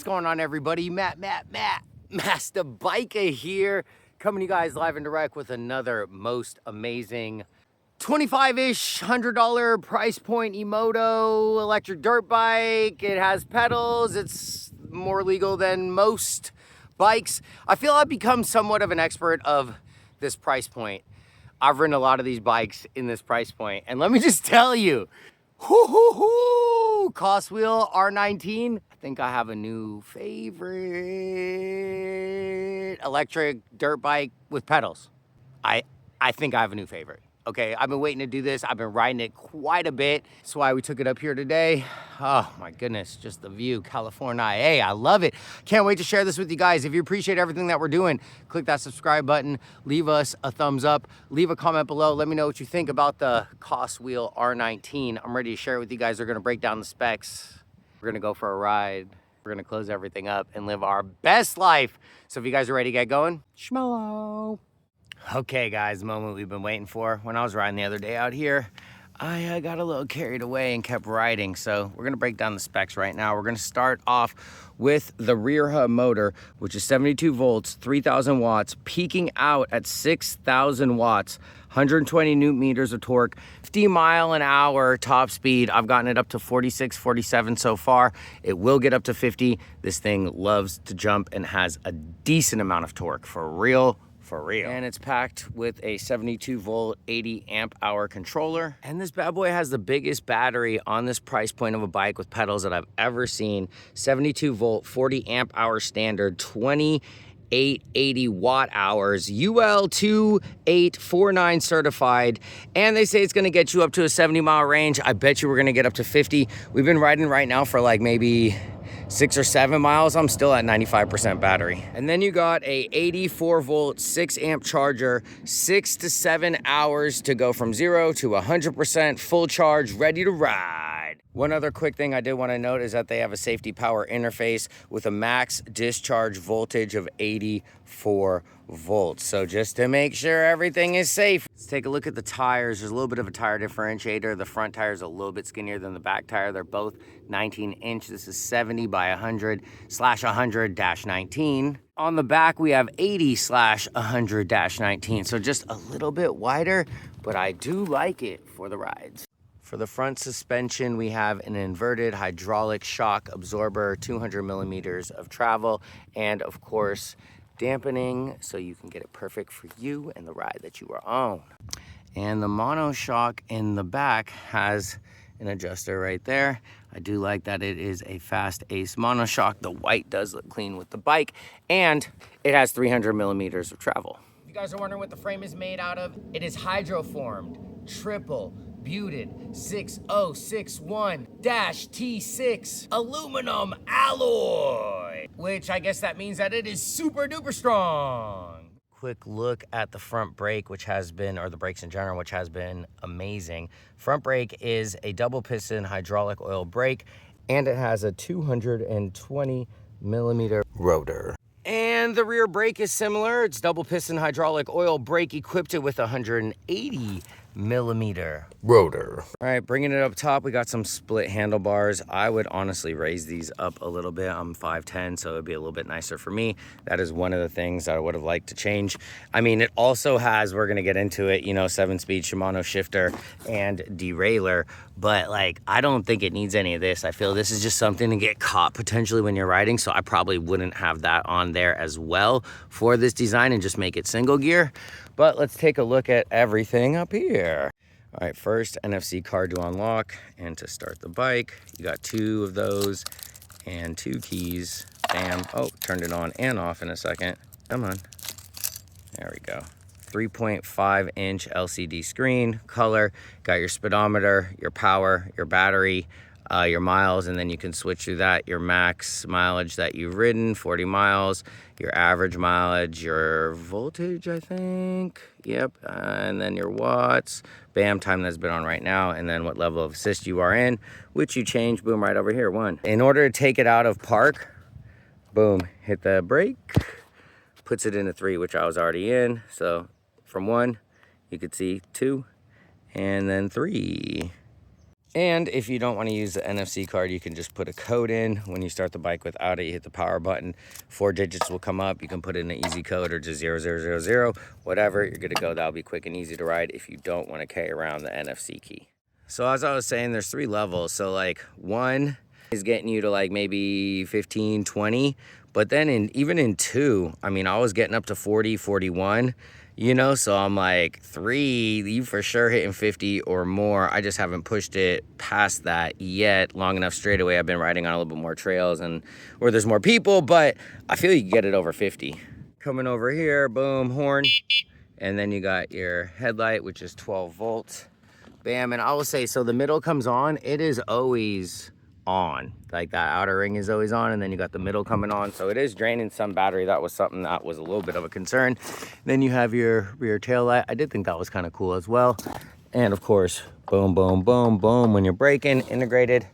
going on, everybody? Master Biker here, coming to you guys live and direct with another most amazing 25-ish, $100 price point Emoto electric dirt bike. It has pedals. It's more legal than most bikes. I feel I've become somewhat of an expert of this price point. I've ridden a lot of these bikes in this price point, and let me just tell you, Cost Wheel R19. I think I have a new favorite electric dirt bike with pedals. I think I have a new favorite. Okay, I've been waiting to do this. I've been riding it quite a bit. That's why we took it up here today. Oh my goodness, just the view, California. Hey, I love it. Can't wait to share this with you guys. If you appreciate everything that we're doing, click that subscribe button, leave us a thumbs up, leave a comment below. Let me know what you think about the Cost Wheel R19. I'm ready to share it with you guys. We're gonna break down the specs. We're gonna go for a ride. We're gonna close everything up and live our best life. So if you guys are ready to get going, schmello. Okay guys, the moment we've been waiting for. When I was riding the other day out here, I got a little carried away and kept riding. So we're gonna break down the specs right now. We're gonna start off with the rear hub motor, which is 72 volts, 3,000 watts, peaking out at 6,000 watts, 120 newton meters of torque, 50 mile an hour top speed. I've gotten it up to 46, 47 so far. It will get up to 50. This thing loves to jump and has a decent amount of torque, for real. And it's packed with a 72 volt, 80 amp hour controller. And this bad boy has the biggest battery on this price point of a bike with pedals that I've ever seen. 72 volt, 40 amp hour standard, 2880 watt hours, UL 2849 certified. And they say it's gonna get you up to a 70 mile range. I bet you we're gonna get up to 50. We've been riding right now for like maybe 6 or 7 miles. I'm still at 95% battery. And then you got a 84 volt, 6 amp charger, 6 to 7 hours to go from 0 to 100% full charge, ready to ride. One other quick thing I did want to note is that they have a safety power interface with a max discharge voltage of 84 volts. So just to make sure everything is safe. Let's take a look at the tires. There's a little bit of a tire differentiator. The front tire is a little bit skinnier than the back tire. They're both 19 inch. This is 70 by 100/100-19. On the back, we have 80/100-19. So just a little bit wider, but I do like it for the rides. For the front suspension, we have an inverted hydraulic shock absorber, 200 millimeters of travel, and of course, dampening, so you can get it perfect for you and the ride that you are on. And the monoshock in the back has an adjuster right there. I do like that it is a Fast Ace monoshock. The white does look clean with the bike, and it has 300 millimeters of travel. If you guys are wondering what the frame is made out of, it is hydroformed, triple buted 6061-T6 aluminum alloy, which I guess that means that it is super duper strong. Quick look at the front brake, which has been, or the brakes in general, which has been amazing. Front brake is a double piston hydraulic oil brake, and it has a 220 millimeter rotor. And the rear brake is similar. It's double piston hydraulic oil brake equipped it with 180 millimeter rotor. All right, bringing it up top, we got some split handlebars. I would honestly raise these up a little bit. I'm 5'10", so it'd be a little bit nicer for me. That is one of the things I would have liked to change. I mean, it also has, we're gonna get into it, you know, 7-speed Shimano shifter and derailleur, but like, I don't think it needs any of this. I feel this is just something to get caught potentially when you're riding, so I probably wouldn't have that on there as well for this design and just make it single gear. But let's take a look at everything up here. All right, first NFC card to unlock and to start the bike. You got 2 of those and 2 keys. Bam. Oh, turned it on and off in a second. Come on. There we go. 3.5 inch LCD screen, color, got your speedometer, your power, your battery, your miles, and then you can switch through that, your max mileage that you've ridden, 40 miles, your average mileage, your voltage, I think, yep, and then your watts, bam, time that's been on right now, and then what level of assist you are in, which you change, boom, right over here, 1. In order to take it out of park, boom, hit the brake, puts it into 3, which I was already in, so from 1, you could see 2, and then 3. And if you don't want to use the NFC card, you can just put a code in. When you start the bike without it, you hit the power button, 4 digits will come up. You can put in an easy code or just 0000, whatever, you're good to go. That'll be quick and easy to ride if you don't want to carry around the NFC key. So as I was saying, there's 3 levels. So like 1 is getting you to like maybe 15, 20. But then even in 2, I mean, I was getting up to 40, 41. You know, so I'm like 3, you for sure hitting 50 or more. I just haven't pushed it past that yet long enough straight away. I've been riding on a little bit more trails and where there's more people, but I feel you can get it over 50. Coming over here, boom, horn. And then you got your headlight, which is 12 volts. Bam, and I will say, so the middle comes on, it is always on. Like that outer ring is always on, and then you got the middle coming on, so it is draining some battery. That was something that was a little bit of a concern. Then you have your rear tail light. I did think that was kind of cool as well. And of course, boom, boom, boom, boom, when you're braking, integrated.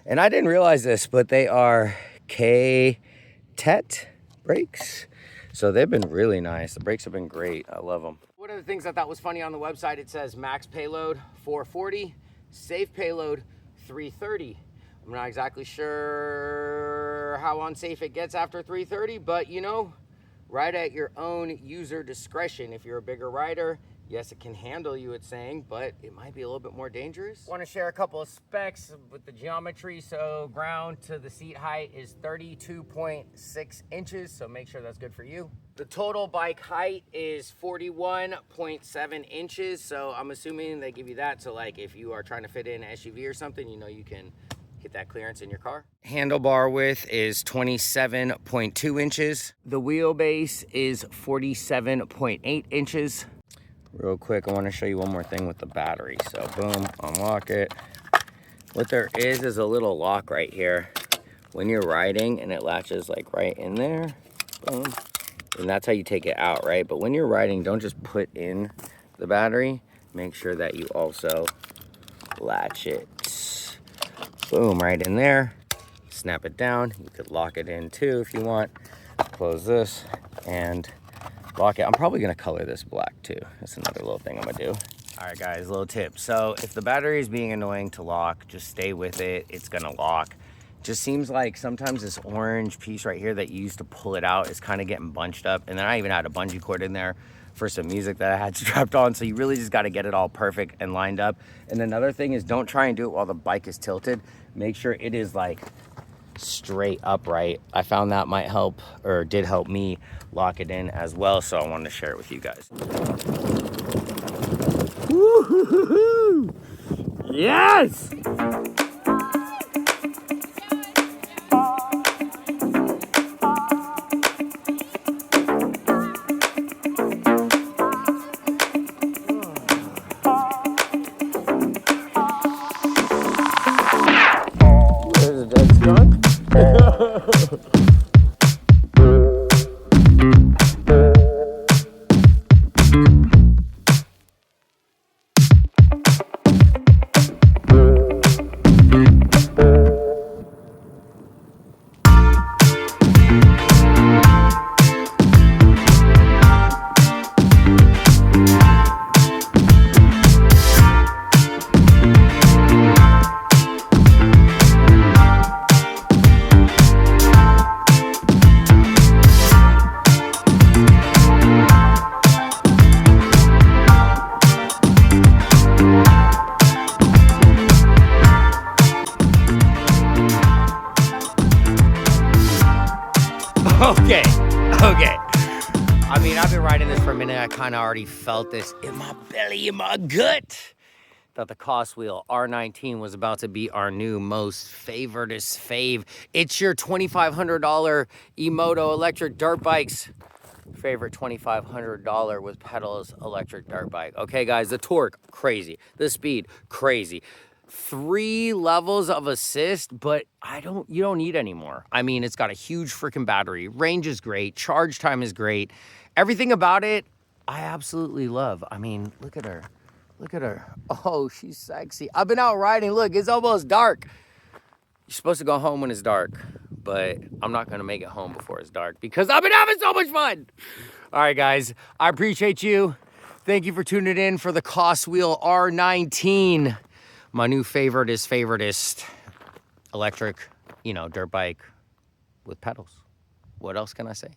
And I didn't realize this, but they are K-TET brakes, so they've been really nice. The brakes have been great. I love them. One of the things I thought was funny on the website, it says max payload 440, safe payload 330. I'm not exactly sure how unsafe it gets after 330, but you know, ride at your own user discretion. If you're a bigger rider, yes, it can handle you, it's saying, but it might be a little bit more dangerous. Want to share a couple of specs with the geometry. So ground to the seat height is 32.6 inches, so make sure that's good for you. The total bike height is 41.7 inches, so I'm assuming they give you that, so like if you are trying to fit in an SUV or something, you know you can get that clearance in your car. Handlebar width is 27.2 inches. The wheelbase is 47.8 inches. Real quick, I want to show you one more thing with the battery. So boom, unlock it. What there is a little lock right here when you're riding, and it latches like right in there. Boom. And that's how you take it out, right? But when you're riding, don't just put in the battery. Make sure that you also latch it. Boom, right in there. Snap it down. You could lock it in too if you want. Close this and lock it. I'm probably gonna color this black too. That's another little thing I'm gonna do. All right guys, little tip. So if the battery is being annoying to lock, just stay with it. It's gonna lock. Just seems like sometimes this orange piece right here that you used to pull it out is kind of getting bunched up. And then I even had a bungee cord in there for some music that I had strapped on. So you really just got to get it all perfect and lined up. And another thing is, don't try and do it while the bike is tilted. Make sure it is like straight upright. I found that might help, or did help me lock it in as well. So I wanted to share it with you guys. Woo-hoo-hoo-hoo! Yes! Okay. I mean, I've been riding this for a minute. I kind of already felt this in my belly, in my gut. Thought the Cost Wheel R19 was about to be our new most favoritist fave. It's your $2,500 Emoto electric dirt bikes. Favorite $2,500 with pedals electric dirt bike. Okay, guys, the torque, crazy. The speed, crazy. 3 levels of assist, but you don't need any more. I mean, it's got a huge freaking battery. Range is great. Charge time is great. Everything about it, I absolutely love. I mean, look at her. Look at her. Oh, she's sexy. I've been out riding. Look, it's almost dark. You're supposed to go home when it's dark, but I'm not going to make it home before it's dark because I've been having so much fun. All right, guys, I appreciate you. Thank you for tuning in for the Cost Wheel R19. my new favoritist electric, you know, dirt bike with pedals. What else can I say?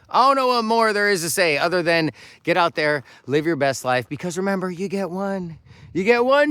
I don't know what more there is to say other than get out there, live your best life, because remember, you get one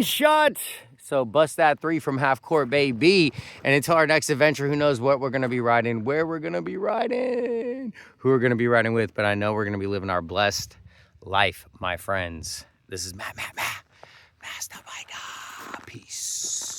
shot. So bust that 3 from half court, baby. And until our next adventure, who knows what we're gonna be riding, where we're gonna be riding, who we're gonna be riding with, but I know we're gonna be living our blessed life, my friends. This is Master Biker. Peace.